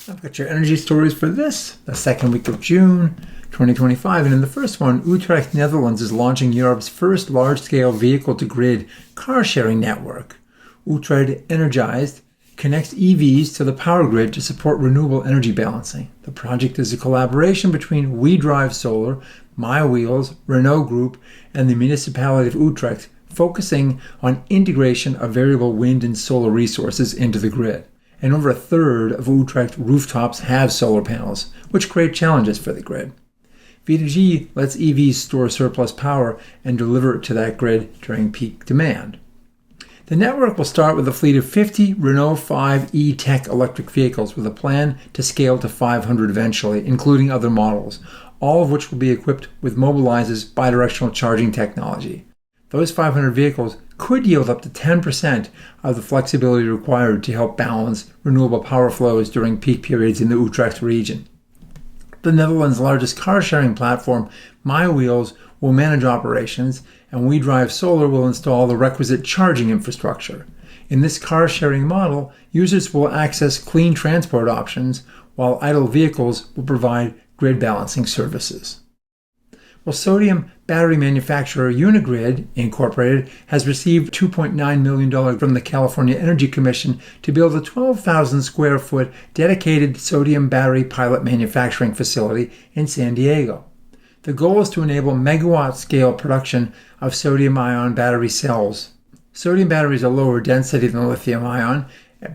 I've got your energy stories for the second week of June 2025. And in the first one, Utrecht, Netherlands is launching Europe's first large-scale vehicle-to-grid car-sharing network. Utrecht Energized connects EVs to the power grid to support renewable energy balancing. The project is a collaboration between We Drive Solar, My Wheels, Renault Group, and the municipality of Utrecht, focusing on integration of variable wind and solar resources into the grid. And over a third of Utrecht rooftops have solar panels, which create challenges for the grid. V2G lets EVs store surplus power and deliver it to that grid during peak demand. The network will start with a fleet of 50 Renault 5 E-Tech electric vehicles with a plan to scale to 500 eventually, including other models, all of which will be equipped with Mobilize's bi-directional charging technology. Those 500 vehicles could yield up to 10% of the flexibility required to help balance renewable power flows during peak periods in the Utrecht region. The Netherlands' largest car-sharing platform, My Wheels, will manage operations, and We Drive Solar will install the requisite charging infrastructure. In this car-sharing model, users will access clean transport options, while idle vehicles will provide grid balancing services. Well, sodium battery manufacturer Unigrid, Incorporated, has received $2.9 million from the California Energy Commission to build a 12,000 square foot dedicated sodium battery pilot manufacturing facility in San Diego. The goal is to enable megawatt-scale production of sodium-ion battery cells. Sodium batteries are lower density than lithium-ion,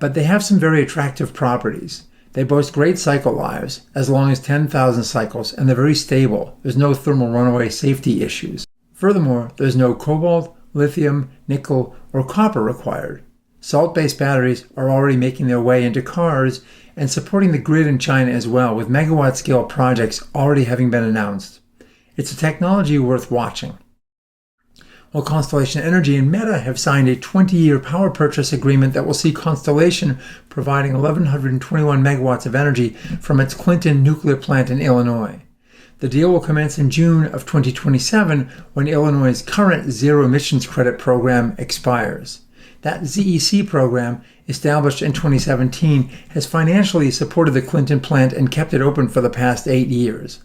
but they have some very attractive properties. They boast great cycle lives, as long as 10,000 cycles, and they're very stable. There's no thermal runaway safety issues. Furthermore, there's no cobalt, lithium, nickel, or copper required. Salt-based batteries are already making their way into cars and supporting the grid in China as well, with megawatt-scale projects already having been announced. It's a technology worth watching. Well, Constellation Energy and Meta have signed a 20-year power purchase agreement that will see Constellation providing 1,121 megawatts of energy from its Clinton nuclear plant in Illinois. The deal will commence in June of 2027 when Illinois' current Zero Emission Credit program expires. That ZEC program, established in 2017, has financially supported the Clinton plant and kept it open for the past 8 years.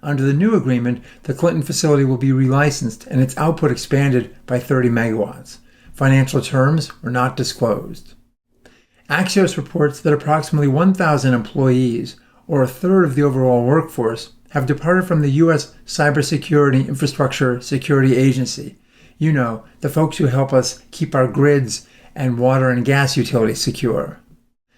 Under the new agreement, the Clinton facility will be relicensed and its output expanded by 30 megawatts. Financial terms were not disclosed. Axios reports that approximately 1,000 employees, or a third of the overall workforce, have departed from the U.S. Cybersecurity Infrastructure Security Agency. You know, the folks who help us keep our grids and water and gas utilities secure.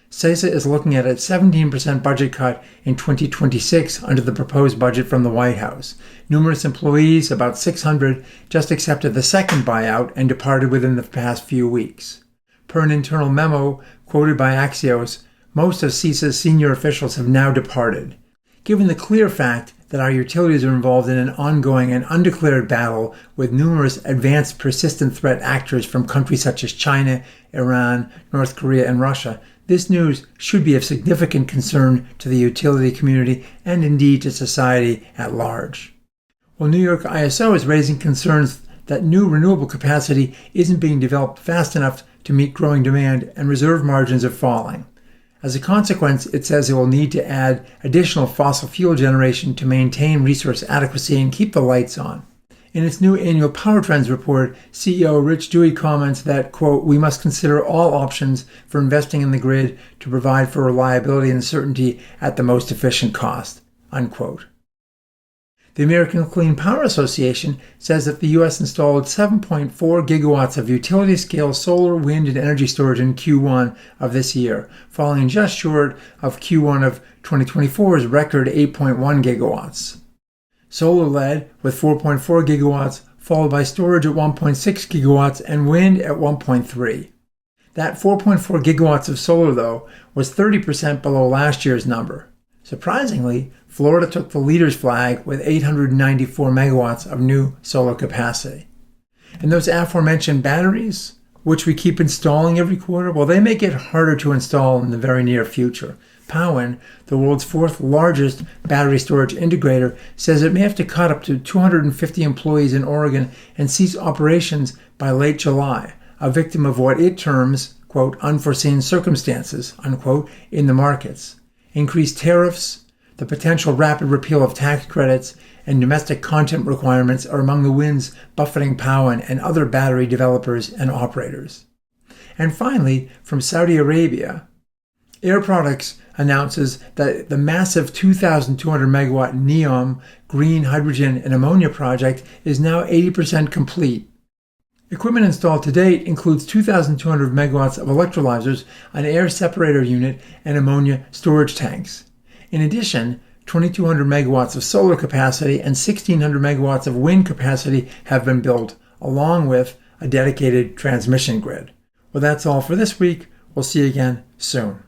CISA is looking at a 17% budget cut in 2026 under the proposed budget from the White House. Numerous employees, about 600, just accepted the second buyout and departed within the past few weeks. Per an internal memo quoted by Axios, most of CISA's senior officials have now departed. Given the clear fact that our utilities are involved in an ongoing and undeclared battle with numerous advanced persistent threat actors from countries such as China, Iran, North Korea, and Russia, this news should be of significant concern to the utility community and indeed to society at large. Well, New York ISO is raising concerns that new renewable capacity isn't being developed fast enough to meet growing demand and reserve margins are falling. As a consequence, it says it will need to add additional fossil fuel generation to maintain resource adequacy and keep the lights on. In its new annual Power Trends report, CEO Rich Dewey comments that, quote, "We must consider all options for investing in the grid to provide for reliability and certainty at the most efficient cost," unquote. The American Clean Power Association says that the U.S. installed 7.4 gigawatts of utility-scale solar, wind, and energy storage in Q1 of this year, falling just short of Q1 of 2024's record 8.1 gigawatts. Solar led with 4.4 gigawatts, followed by storage at 1.6 gigawatts and wind at 1.3. That 4.4 gigawatts of solar, though, was 30% below last year's number. Surprisingly, Florida took the leader's flag with 894 megawatts of new solar capacity. And those aforementioned batteries, which we keep installing every quarter, well, they may get harder to install in the very near future. Powin, the world's fourth largest battery storage integrator, says it may have to cut up to 250 employees in Oregon and cease operations by late July, a victim of what it terms, quote, unforeseen circumstances, unquote, in the markets. increased tariffs, the potential rapid repeal of tax credits, and domestic content requirements are among the winds buffeting Powin and other battery developers and operators. And finally, from Saudi Arabia, Air Products announces that the massive 2,200 megawatt NEOM green hydrogen and ammonia project is now 80% complete. Equipment installed to date includes 2,200 megawatts of electrolyzers, an air separator unit, and ammonia storage tanks. In addition, 2,200 megawatts of solar capacity and 1,600 megawatts of wind capacity have been built, along with a dedicated transmission grid. Well, that's all for this week. We'll see you again soon.